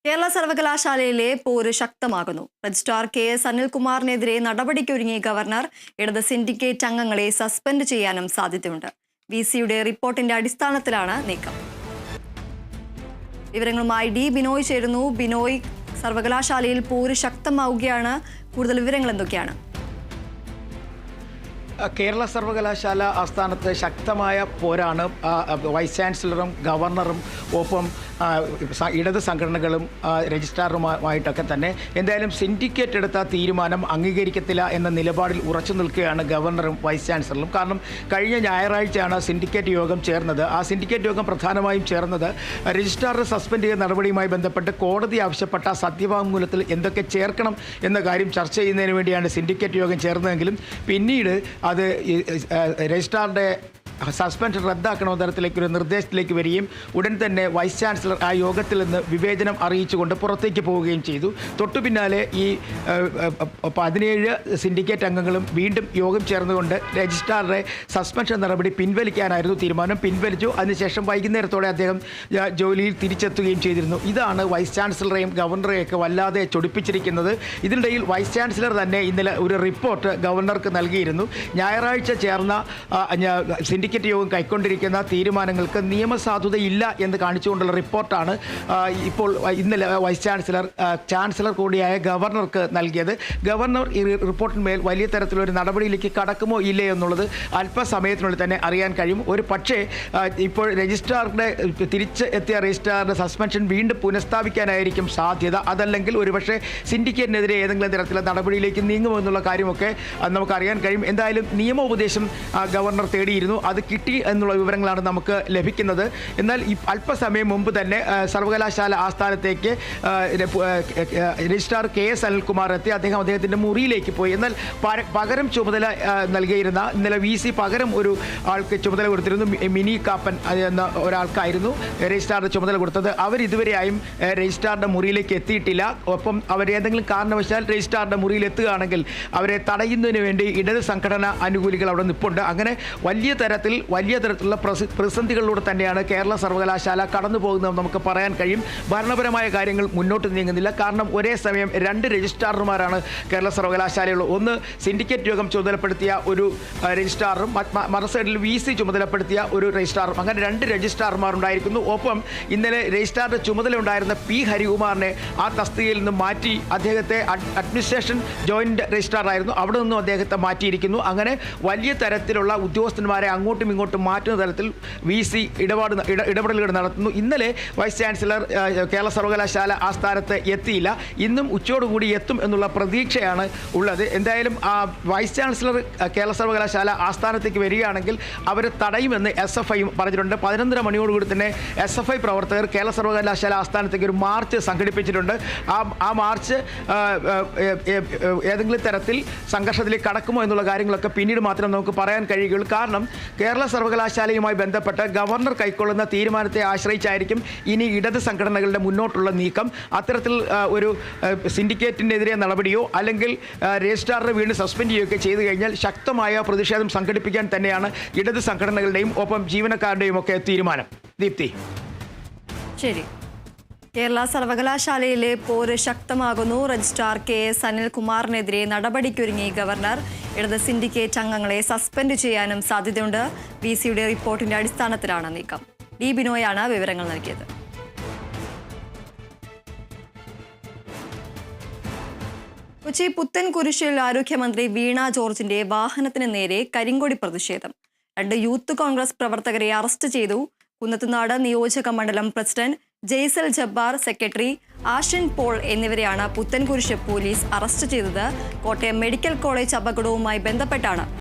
കേരള സർവകലാശാലയിലെ പോര് ശക്തമാകുന്നു. Registrar K S. അനിൽകുമാറിനെതിരെ നടപടിക്കൊരുങ്ങിയ ഗവർണർ ഇടത് സിൻഡിക്കേറ്റ് അംഗങ്ങളെ സസ്പെൻഡ് ചെയ്യാനും സാധ്യതയുണ്ട്. വിസിയുടെ റിപ്പോർട്ടിന്റെ അടിസ്ഥാനത്തിലാണ് നീക്കം. വിവരങ്ങളുമായി ഡി ബിനോയ് ചേരുന്നു. ബിനോയ്, സർവകലാശാലയിൽ പോര് ശക്തമാവുകയാണ്. കൂടുതൽ വിവരങ്ങൾ എന്തൊക്കെയാണ്? കേരള സർവകലാശാല ആസ്ഥാനത്ത് ശക്തമായ പോരാണ് വൈസ് ചാൻസലറും ഗവർണറും ഒപ്പം ഇടത് സംഘടനകളും രജിസ്ട്രാറുമായിട്ടൊക്കെ തന്നെ. എന്തായാലും സിൻഡിക്കേറ്റ് എടുത്ത തീരുമാനം അംഗീകരിക്കത്തില്ല എന്ന നിലപാടിൽ ഉറച്ചു നിൽക്കുകയാണ് ഗവർണറും വൈസ് ചാൻസലറും. കാരണം കഴിഞ്ഞ ഞായറാഴ്ചയാണ് സിൻഡിക്കേറ്റ് യോഗം ചേർന്നത്. ആ സിൻഡിക്കേറ്റ് യോഗം പ്രധാനമായും ചേർന്നത് രജിസ്ട്രാറെ സസ്പെൻഡ് ചെയ്യുന്ന നടപടിയുമായി ബന്ധപ്പെട്ട് കോടതി ആവശ്യപ്പെട്ട സത്യവാങ്മൂലത്തിൽ എന്തൊക്കെ ചേർക്കണം എന്ന കാര്യം ചർച്ച ചെയ്യുന്നതിന് വേണ്ടിയാണ് സിൻഡിക്കേറ്റ് യോഗം ചേർന്നതെങ്കിലും പിന്നീട് അത് രജിസ്ട്രാറുടെ സസ്പെൻഷൻ റദ്ദാക്കണമെന്ന തരത്തിലേക്കൊരു നിർദ്ദേശത്തിലേക്ക് വരികയും ഉടൻ തന്നെ വൈസ് ചാൻസലർ ആ യോഗത്തിൽ നിന്ന് വിവേചനം അറിയിച്ചുകൊണ്ട് പുറത്തേക്ക് പോവുകയും ചെയ്തു. തൊട്ടു പിന്നാലെ ഈ 17 സിൻഡിക്കേറ്റ് അംഗങ്ങളും വീണ്ടും യോഗം ചേർന്നുകൊണ്ട് രജിസ്ട്രാറുടെ സസ്പെൻഷൻ നടപടി പിൻവലിക്കാനായിരുന്നു തീരുമാനം. പിൻവലിച്ചു. അതിനുശേഷം വൈകുന്നേരത്തോടെ അദ്ദേഹം ജോലിയിൽ തിരിച്ചെത്തുകയും ചെയ്തിരുന്നു. ഇതാണ് വൈസ് ചാൻസലറെയും ഗവർണറെയൊക്കെ വല്ലാതെ ചൊടിപ്പിച്ചിരിക്കുന്നത്. ഇതിനിടയിൽ വൈസ് ചാൻസലർ തന്നെ ഇന്നലെ ഒരു റിപ്പോർട്ട് ഗവർണർക്ക് നൽകിയിരുന്നു. ഞായറാഴ്ച ചേർന്ന സിൻഡിക്കേറ്റ് യോഗം കൈക്കൊണ്ടിരിക്കുന്ന തീരുമാനങ്ങൾക്ക് നിയമസാധുതയില്ല എന്ന് കാണിച്ചുകൊണ്ടുള്ള റിപ്പോർട്ടാണ് ഇപ്പോൾ ഇന്നലെ വൈസ് ചാൻസലർ കൂടിയായ ഗവർണർക്ക് നൽകിയത്. ഗവർണർ ഈ റിപ്പോർട്ടിന്മേൽ വലിയ തരത്തിലൊരു നടപടിയിലേക്ക് കടക്കുമോ ഇല്ലേ എന്നുള്ളത് അല്പസമയത്തിനുള്ളിൽ തന്നെ അറിയാൻ കഴിയും. ഒരു പക്ഷേ ഇപ്പോൾ തിരിച്ച് എത്തിയ രജിസ്ട്രാറുടെ സസ്പെൻഷൻ വീണ്ടും പുനഃസ്ഥാപിക്കാനായിരിക്കും സാധ്യത. അതല്ലെങ്കിൽ ഒരുപക്ഷെ സിൻഡിക്കേറ്റിനെതിരെ ഏതെങ്കിലും തരത്തിലുള്ള നടപടിയിലേക്ക് നീങ്ങുമോ എന്നുള്ള കാര്യമൊക്കെ നമുക്കറിയാൻ കഴിയും. എന്തായാലും നിയമോപദേശം ഗവർണർ തേടിയിരുന്നു. അത് കിട്ടി എന്നുള്ള വിവരങ്ങളാണ് നമുക്ക് ലഭിക്കുന്നത്. എന്നാൽ അല്പസമയം മുമ്പ് തന്നെ സർവകലാശാല ആസ്ഥാനത്തേക്ക് രജിസ്ട്രാർ കെ.എസ്. അനിൽകുമാർ എത്തി. അദ്ദേഹത്തിൻ്റെ മുറിയിലേക്ക് പോയി. എന്നാൽ പകരം ചുമതല നൽകിയിരുന്ന ഇന്നലെ VC പകരം ഒരു ആൾക്ക് ചുമതല കൊടുത്തിരുന്നു. മിനി കാപ്പൻ എന്ന ഒരാൾക്കായിരുന്നു രജിസ്ട്രാറുടെ ചുമതല കൊടുത്തത്. അവരിതുവരെയായും രജിസ്ട്രാറുടെ മുറിയിലേക്ക് എത്തിയിട്ടില്ല. ഒപ്പം അവരേതെങ്കിലും കാരണവശാൽ രജിസ്ട്രാറുടെ മുറിയിൽ എത്തുകയാണെങ്കിൽ അവരെ തടയുന്നതിന് വേണ്ടി ഇടത് സംഘടന അനുകൂലികൾ അവിടെ നിൽപ്പുണ്ട്. അങ്ങനെ വലിയ തരത്തിലുള്ള പ്രതിസന്ധികളിലൂടെ തന്നെയാണ് കേരള സർവകലാശാല കടന്നു പോകുന്നതെന്ന് നമുക്ക് പറയാൻ കഴിയും. ഭരണപരമായ കാര്യങ്ങൾ മുന്നോട്ട് നീങ്ങുന്നില്ല. കാരണം ഒരേ സമയം 2 രജിസ്ട്രാർമാരാണ് കേരള സർവകലാശാലയുള്ള. ഒന്ന് സിൻഡിക്കേറ്റ് യോഗം ചുമതലപ്പെടുത്തിയ ഒരു രജിസ്ട്രാറും മറുസൈഡിൽ VC ചുമതലപ്പെടുത്തിയ ഒരു രജിസ്ട്രാറും. അങ്ങനെ 2 രജിസ്ട്രാർമാരുണ്ടായിരിക്കുന്നു. ഒപ്പം ഇന്നലെ രജിസ്ട്രാറുടെ ചുമതല ഉണ്ടായിരുന്ന P. ഹരികുമാറിനെ ആ തസ്തികയിൽ നിന്ന് മാറ്റി അദ്ദേഹത്തെ അഡ്മിനിസ്ട്രേഷൻ ജോയിന്റ് രജിസ്ട്രാർ ആയിരുന്നു, അവിടെ നിന്നും അദ്ദേഹത്തെ മാറ്റിയിരിക്കുന്നു. അങ്ങനെ വലിയ തരത്തിലുള്ള ഉദ്യോഗസ്ഥന്മാരെ അങ്ങോട്ടും ഇങ്ങോട്ടും മാറ്റുന്ന തരത്തിൽ VC ഇടപെടലുകൾ നടത്തുന്നു. ഇന്നലെ വൈസ് ചാൻസലർ കേരള സർവകലാശാല ആസ്ഥാനത്ത് എത്തിയില്ല. ഇന്നും ഉച്ചയോടുകൂടി എത്തും എന്നുള്ള പ്രതീക്ഷയാണ് ഉള്ളത്. എന്തായാലും വൈസ് ചാൻസലർ കേരള സർവകലാശാല ആസ്ഥാനത്തേക്ക് വരികയാണെങ്കിൽ അവരെ തടയുമെന്ന് SFI പറഞ്ഞിട്ടുണ്ട്. 11:30 മണിയോടുകൂടി തന്നെ SFI പ്രവർത്തകർ കേരള സർവകലാശാല ആസ്ഥാനത്തേക്ക് ഒരു മാർച്ച് സംഘടിപ്പിച്ചിട്ടുണ്ട്. ആ മാർച്ച് ഏതെങ്കിലും തരത്തിൽ സംഘർഷത്തിലേക്ക് കടക്കുമോ എന്നുള്ള കാര്യങ്ങളൊക്കെ പിന്നീട് മാത്രം നമുക്ക് പറയാൻ കഴിയുകയുള്ളൂ. കാരണം കേരള സർവകലാശാലയുമായി ബന്ധപ്പെട്ട് ഗവർണർ കൈക്കൊള്ളുന്ന തീരുമാനത്തെ ആശ്രയിച്ചായിരിക്കും ഇനി ഇടത് സംഘടനകളുടെ മുന്നോട്ടുള്ള നീക്കം. അത്തരത്തിൽ ഒരു സിൻഡിക്കേറ്റിനെതിരെ നടപടിയോ അല്ലെങ്കിൽ രജിസ്ട്രാറിനെ വീണ്ടും സസ്പെൻഡ് ചെയ്യുകയൊക്കെ ചെയ്തു കഴിഞ്ഞാൽ ശക്തമായ പ്രതിഷേധം സംഘടിപ്പിക്കാൻ തന്നെയാണ് ഇടത് സംഘടനകളുടെയും ഒപ്പം ജീവനക്കാരുടെയും ഒക്കെ തീരുമാനം. ദീപ്തി. ശരി. കേരള സർവകലാശാലയിലെ പോര് ശക്തമാകുന്നു. Registrar K S. അനിൽകുമാറിനെതിരെ നടപടിക്കൊരുങ്ങി ഗവർണർ. ഇടത് സിൻഡിക്കേറ്റ് അംഗങ്ങളെ സസ്പെൻഡ് ചെയ്യാനും സാധ്യതയുണ്ട്. VCയുടെ റിപ്പോർട്ടിന്റെ അടിസ്ഥാനത്തിലാണ് നീക്കം. ഡി ബിനോയാണ് വിവരങ്ങൾ നൽകിയത്. കൊച്ചി പുത്തൻകുരിശിൽ ആരോഗ്യമന്ത്രി വീണ ജോർജിന്റെ വാഹനത്തിന് നേരെ കരിങ്കൊടി പ്രതിഷേധം. 2 യൂത്ത് കോൺഗ്രസ് പ്രവർത്തകരെ അറസ്റ്റ് ചെയ്തു. കുന്നത്തുനാട് നിയോജക മണ്ഡലം പ്രസിഡന്റ് ജയ്സൽ ജബ്ബാർ, സെക്രട്ടറി ആഷിൻ പോൾ എന്നിവരെയാണ് പുത്തൻകുരിശ് പോലീസ് അറസ്റ്റ് ചെയ്തത്. കോട്ടയം മെഡിക്കൽ കോളേജ് അപകടവുമായി ബന്ധപ്പെട്ടാണ്